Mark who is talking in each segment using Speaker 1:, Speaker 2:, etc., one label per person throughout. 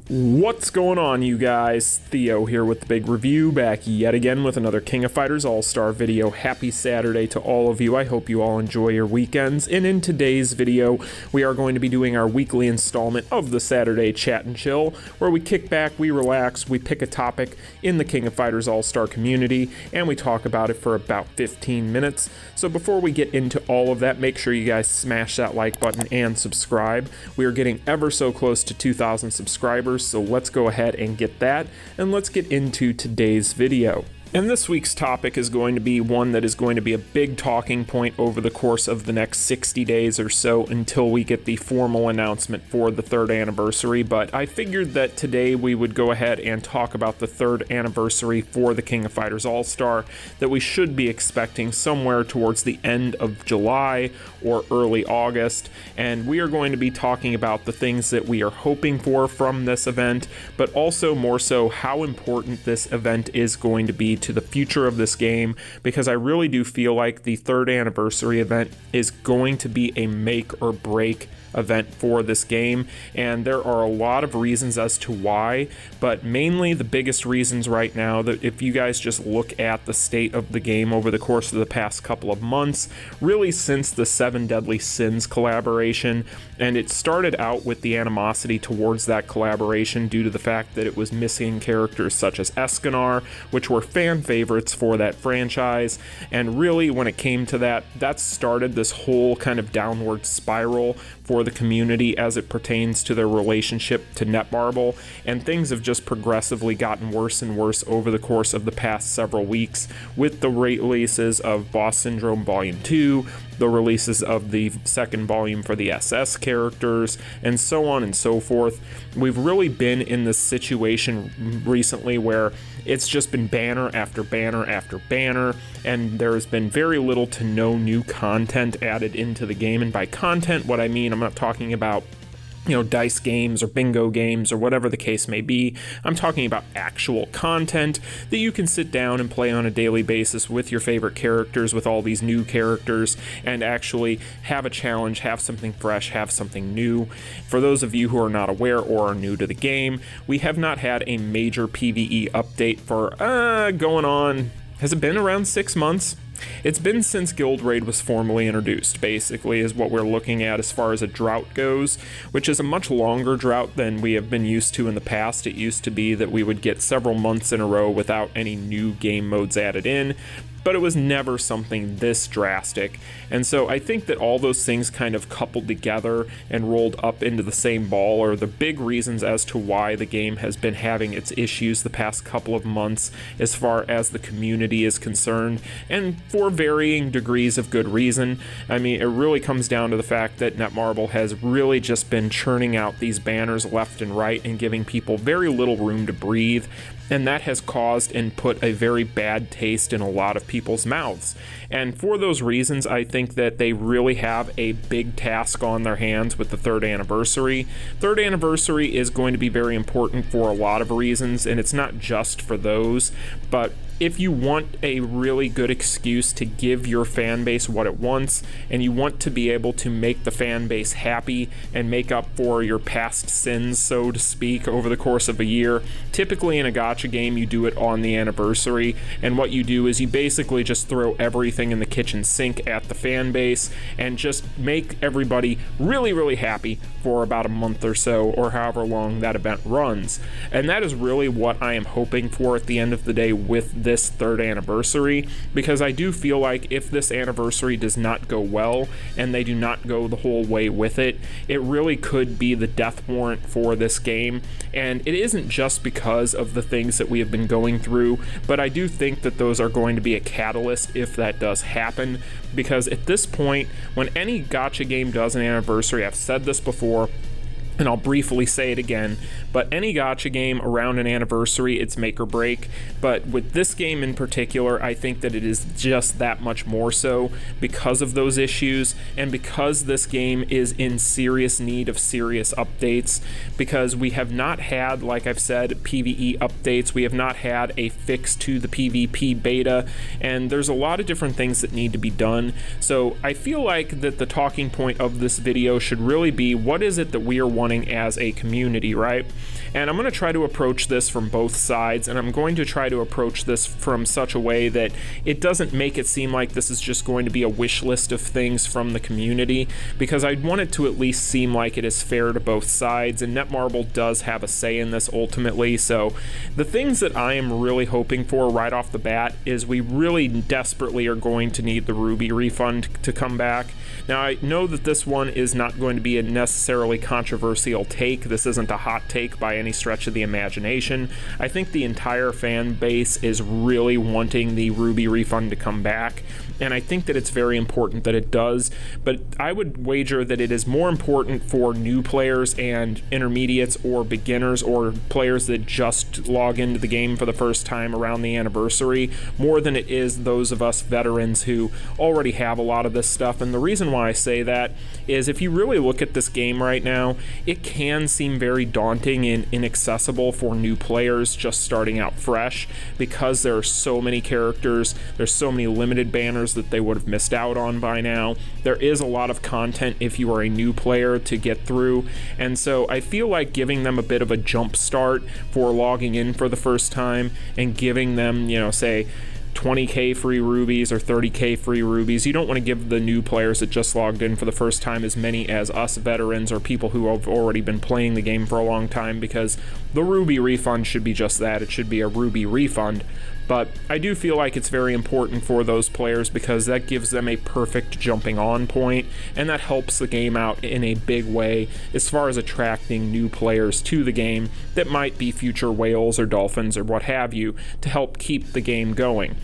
Speaker 1: What's going on, you guys? Theo here with the big review, back yet again with another King of Fighters Allstar video. Happy Saturday to all of you. I hope you all enjoy your weekends. And in today's video, we are going to be doing our weekly installment of the Saturday Chat and Chill, where we kick back, we relax, we pick a topic in the King of Fighters Allstar community, and we talk about it for about 15 minutes. So before we get into all of that, make sure you guys smash that like button and subscribe. We are getting ever so close to 2,000 subscribers. So let's go ahead and get that, and let's get into today's video. And this week's topic is going to be one that is going to be a big talking point over the course of the next 60 days or so until we get the formal announcement for the 3rd anniversary. But I figured that today we would go ahead and talk about the 3rd anniversary for the King of Fighters Allstar that we should be expecting somewhere towards the end of July or early August. And we are going to be talking about the things that we are hoping for from this event, but also more so how important this event is going to be to the future of this game, because I really do feel like the 3rd anniversary event is going to be a make or break event for this game, and there are a lot of reasons as to why, but mainly the biggest reasons right now, that if you guys just look at the state of the game over the course of the past couple of months, really since the 7 Deadly Sins collaboration, and it started out with the animosity towards that collaboration due to the fact that it was missing characters such as Escanar, which were fan favorites for that franchise, and really when it came to that, that started this whole kind of downward spiral for the community as it pertains to their relationship to Netmarble, and things have just progressively gotten worse and worse over the course of the past several weeks with the releases of Boss Syndrome Volume 2, the releases of the 2nd volume for the SS characters, and so on and so forth. We've really been in this situation recently where it's just been banner after banner after banner, and there's been very little to no new content added into the game. And by content, what I mean, I'm not talking about dice games or bingo games or whatever the case may be. I'm talking about actual content that you can sit down and play on a daily basis with your favorite characters, with all these new characters, and actually have a challenge, have something fresh, have something new. For those of you who are not aware or are new to the game, we have not had a major PvE update for going on, has it been around 6 months? It's been since Guild Raid was formally introduced, basically, is what we're looking at as far as a drought goes, which is a much longer drought than we have been used to in the past. It used to be that we would get several months in a row without any new game modes added in, but it was never something this drastic. And so I think that all those things kind of coupled together and rolled up into the same ball are the big reasons as to why the game has been having its issues the past couple of months as far as the community is concerned, and for varying degrees of good reason. I mean, it really comes down to the fact that Netmarble has really just been churning out these banners left and right and giving people very little room to breathe, and that has caused and put a very bad taste in a lot of people's mouths. And for those reasons, I think that they really have a big task on their hands with the 3rd anniversary. 3rd anniversary is going to be very important for a lot of reasons, and it's not just for those, but if you want a really good excuse to give your fan base what it wants, and you want to be able to make the fan base happy and make up for your past sins, so to speak, over the course of a year, typically in a gacha game you do it on the anniversary, and what you do is you basically just throw everything in the kitchen sink at the fan base and just make everybody really happy for about a month or so, or however long that event runs. And that is really what I am hoping for at the end of the day with this 3rd anniversary, because I do feel like if this anniversary does not go well and they do not go the whole way with it, it really could be the death warrant for this game. And it isn't just because of the things that we have been going through, but I do think that those are going to be a catalyst if that does happen, because at this point, when any gacha game does an anniversary, I've said this before, and I'll briefly say it again, but any gacha game around an anniversary, it's make or break. But with this game in particular, I think that it is just that much more so because of those issues, and because this game is in serious need of serious updates, because we have not had, like I've said, PvE updates, we have not had a fix to the PvP beta, and there's a lot of different things that need to be done. So I feel like that the talking point of this video should really be, what is it that we are wanting as a community, right? And I'm going to try to approach this from both sides, and I'm going to try to approach this from such a way that it doesn't make it seem like this is just going to be a wish list of things from the community, because I want it to at least seem like it is fair to both sides, and Netmarble does have a say in this ultimately. So the things that I am really hoping for right off the bat is we really desperately are going to need the Ruby refund to come back. Now, I know that this one is not going to be a necessarily controversial take. This isn't a hot take by any stretch of the imagination. I think the entire fan base is really wanting the Ruby refund to come back, and I think that it's very important that it does, but I would wager that it is more important for new players and intermediates or beginners or players that just log into the game for the first time around the anniversary, more than it is those of us veterans who already have a lot of this stuff. And the reason why I say that is, if you really look at this game right now, it can seem very daunting and inaccessible for new players just starting out fresh, because there are so many characters, there's so many limited banners that they would have missed out on by now. There is a lot of content if you are a new player to get through, and so I feel like giving them a bit of a jump start for logging in for the first time and giving them, you know, say 20k free rubies or 30k free rubies. You don't want to give the new players that just logged in for the first time as many as us veterans or people who have already been playing the game for a long time, because the ruby refund should be just that. It should be a ruby refund. But I do feel like it's very important for those players, because that gives them a perfect jumping on point, and that helps the game out in a big way as far as attracting new players to the game that might be future whales or dolphins or what have you, to help keep the game going.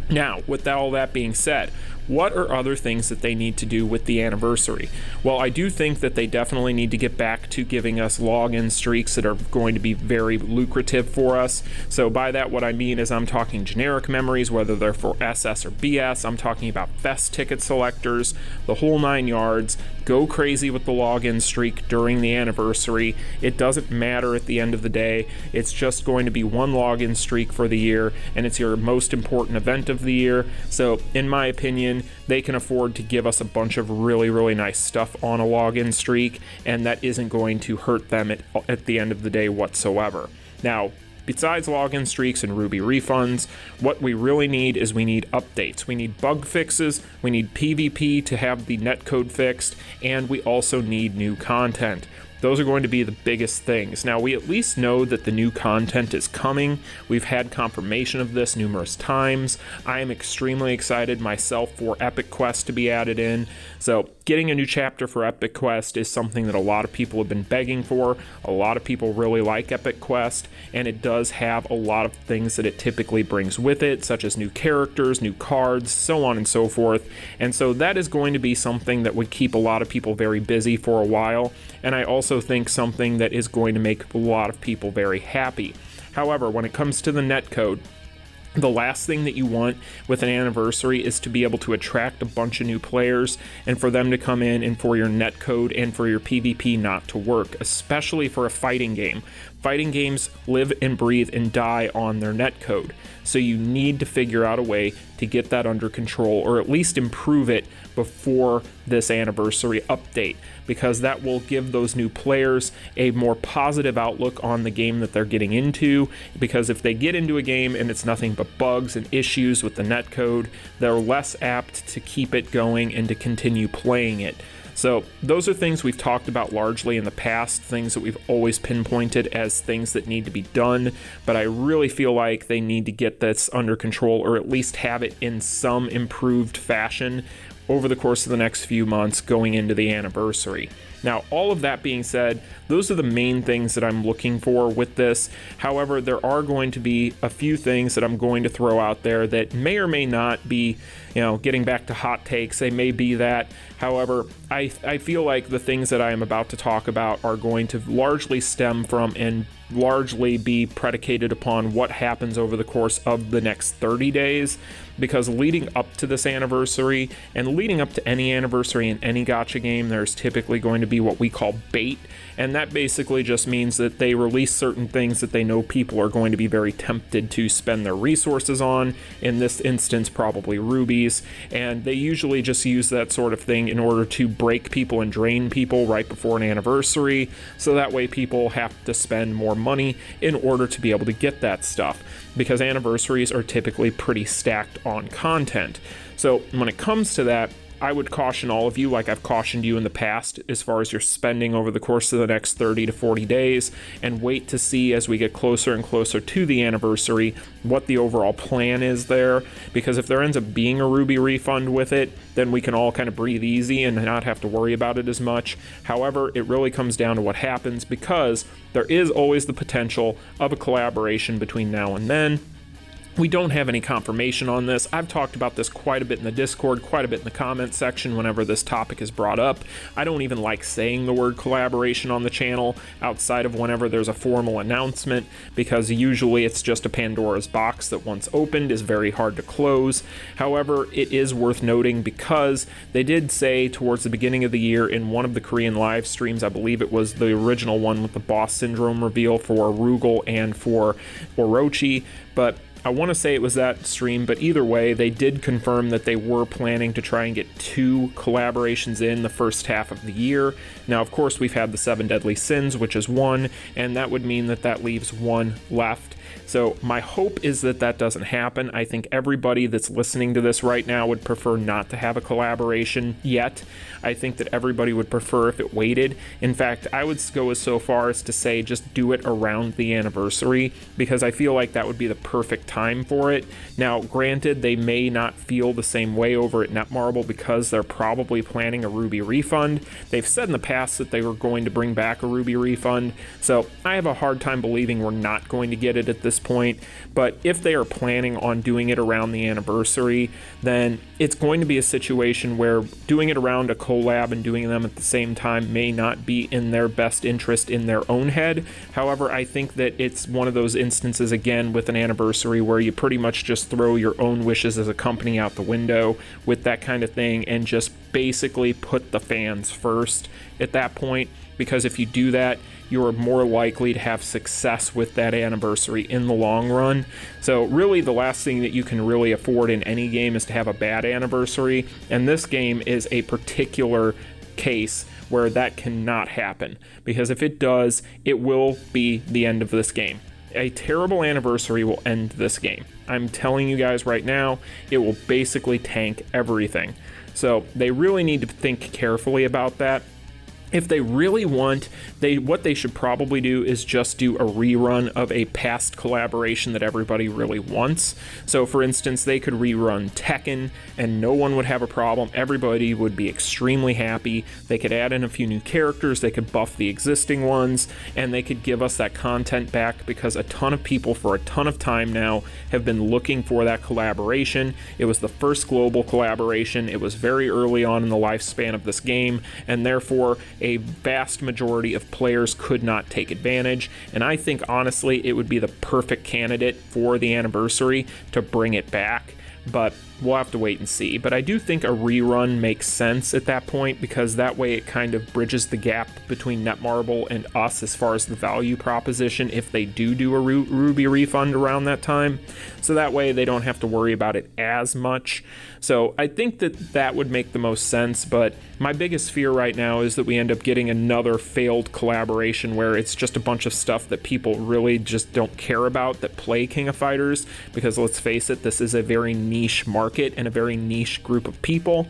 Speaker 1: Now, with all that being said, what are other things that they need to do with the anniversary? Well, I do think that they definitely need to get back to giving us login streaks that are going to be very lucrative for us. So by that, what I mean is I'm talking generic memories, whether they're for SS or BS. I'm talking about best ticket selectors, the whole 9 yards. Go crazy with the login streak during the anniversary. It doesn't matter at the end of the day. It's just going to be one login streak for the year, and it's your most important event of the year. So in my opinion, they can afford to give us a bunch of really, really nice stuff on a login streak, and that isn't going to hurt them at the end of the day whatsoever. Now, besides login streaks and Ruby refunds, what we really need is we need updates. We need bug fixes, we need PvP to have the netcode fixed, and we also need new content. Those are going to be the biggest things. Now, we at least know that the new content is coming. We've had confirmation of this numerous times. I am extremely excited myself for Epic Quest to be added in. So getting a new chapter for Epic Quest is something that a lot of people have been begging for. A lot of people really like Epic Quest, and it does have a lot of things that it typically brings with it, such as new characters, new cards, so on and so forth. And so that is going to be something that would keep a lot of people very busy for a while. And I also think something that is going to make a lot of people very happy. However, when it comes to the netcode, the last thing that you want with an anniversary is to be able to attract a bunch of new players and for them to come in and for your netcode and for your PvP not to work, especially for a fighting game. Fighting games live and breathe and die on their netcode, so you need to figure out a way to get that under control, or at least improve it before this anniversary update, because that will give those new players a more positive outlook on the game that they're getting into. Because if they get into a game and it's nothing but bugs and issues with the netcode, they're less apt to keep it going and to continue playing it. So those are things we've talked about largely in the past, things that we've always pinpointed as things that need to be done, but I really feel like they need to get this under control, or at least have it in some improved fashion over the course of the next few months going into the anniversary. Now, all of that being said, those are the main things that I'm looking for with this. However, there are going to be a few things that I'm going to throw out there that may or may not be, getting back to hot takes, they may be that. However, I feel like the things that I am about to talk about are going to largely stem from and largely be predicated upon what happens over the course of the next 30 days. because leading up to this anniversary and leading up to any anniversary in any gacha game, there's typically going to be what we call bait, and that basically just means that they release certain things that they know people are going to be very tempted to spend their resources on, in this instance probably rubies, and they usually just use that sort of thing in order to break people and drain people right before an anniversary, so that way people have to spend more money in order to be able to get that stuff, because anniversaries are typically pretty stacked on content. So when it comes to that, I would caution all of you, like I've cautioned you in the past, as far as your spending over the course of the next 30 to 40 days, and wait to see as we get closer and closer to the anniversary what the overall plan is there, because if there ends up being a ruby refund with it, then we can all kind of breathe easy and not have to worry about it as much. However, it really comes down to what happens, because there is always the potential of a collaboration between now and then. We don't have any confirmation on this. I've talked about this quite a bit in the Discord, quite a bit in the comment section whenever this topic is brought up. I don't even like saying the word collaboration on the channel outside of whenever there's a formal announcement, because usually it's just a Pandora's box that once opened is very hard to close. However, it is worth noting because they did say towards the beginning of the year in one of the Korean live streams, I believe it was the original one with the boss syndrome reveal for Rugal and for Orochi, but I want to say it was that stream, but either way, they did confirm that they were planning to try and get 2 collaborations in the first half of the year. Now, of course, we've had the 7 Deadly Sins, which is 1, and that would mean that that leaves 1 left. So my hope is that that doesn't happen. I think everybody that's listening to this right now would prefer not to have a collaboration yet. I think that everybody would prefer if it waited. In fact, I would go so far as to say just do it around the anniversary, because I feel like that would be the perfect time for it. Now, granted, they may not feel the same way over at Netmarble because they're probably planning a ruby refund. They've said in the past that they were going to bring back a ruby refund, so I have a hard time believing we're not going to get it at this point. But if they are planning on doing it around the anniversary, then it's going to be a situation where doing it around a collab and doing them at the same time may not be in their best interest in their own head. However, I think that it's one of those instances, again, with an anniversary where you pretty much just throw your own wishes as a company out the window with that kind of thing and just basically put the fans first at that point, because if you do that, you're more likely to have success with that anniversary in the long run. So really the last thing that you can really afford in any game is to have a bad anniversary, and this game is a particular case where that cannot happen, because if it does, it will be the end of this game. A terrible anniversary will end this game. I'm telling you guys right now, it will basically tank everything. So they really need to think carefully about that. If they really want, what they should probably do is just do a rerun of a past collaboration that everybody really wants. So for instance, they could rerun Tekken and no one would have a problem. Everybody would be extremely happy. They could add in a few new characters, they could buff the existing ones, and they could give us that content back, because a ton of people for a ton of time now have been looking for that collaboration. It was the first global collaboration. It was very early on in the lifespan of this game, and therefore a vast majority of players could not take advantage, and I think honestly it would be the perfect candidate for the anniversary to bring it back. But we'll have to wait and see. But I do think a rerun makes sense at that point, because that way it kind of bridges the gap between Netmarble and us as far as the value proposition if they do a ruby refund around that time. So that way they don't have to worry about it as much. So I think that that would make the most sense, but my biggest fear right now is that we end up getting another failed collaboration where it's just a bunch of stuff that people really just don't care about that play King of Fighters, because let's face it, this is a very niche market and a very niche group of people.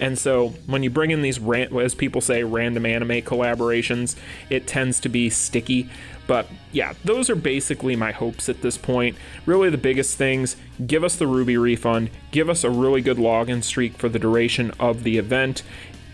Speaker 1: And so when you bring in these, as people say, random anime collaborations, it tends to be sticky. But yeah, those are basically my hopes at this point. Really the biggest things: give us the ruby refund, give us a really good login streak for the duration of the event,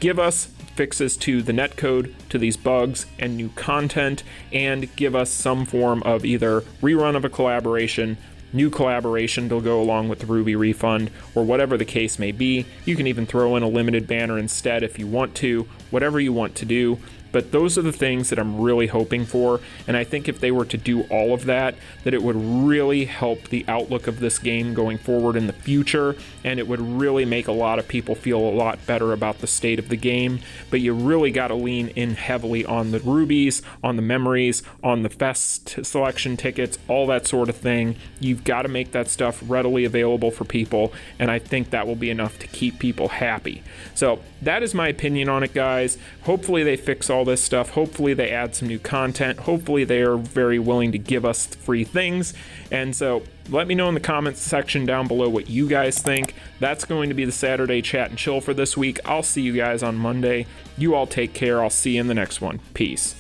Speaker 1: give us fixes to the netcode, to these bugs and new content, and give us some form of either rerun of a collaboration, new collaboration to go along with the ruby refund, or whatever the case may be. You can even throw in a limited banner instead if you want to, whatever you want to do. But those are the things that I'm really hoping for, and I think if they were to do all of that, that it would really help the outlook of this game going forward in the future, and it would really make a lot of people feel a lot better about the state of the game. But you really got to lean in heavily on the rubies, on the memories, on the fest selection tickets, all that sort of thing. You've got to make that stuff readily available for people, and I think that will be enough to keep people happy. So that is my opinion on it, guys. Hopefully they fix all this stuff. Hopefully they add some new content. Hopefully they are very willing to give us free things. And so let me know in the comments section down below what you guys think. That's going to be the Saturday Chat and Chill for this week. I'll see you guys on Monday. You all take care. I'll see you in the next one. Peace.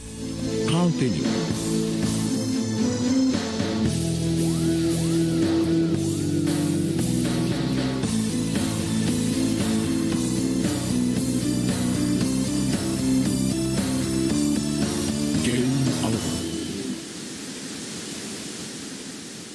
Speaker 2: Continue.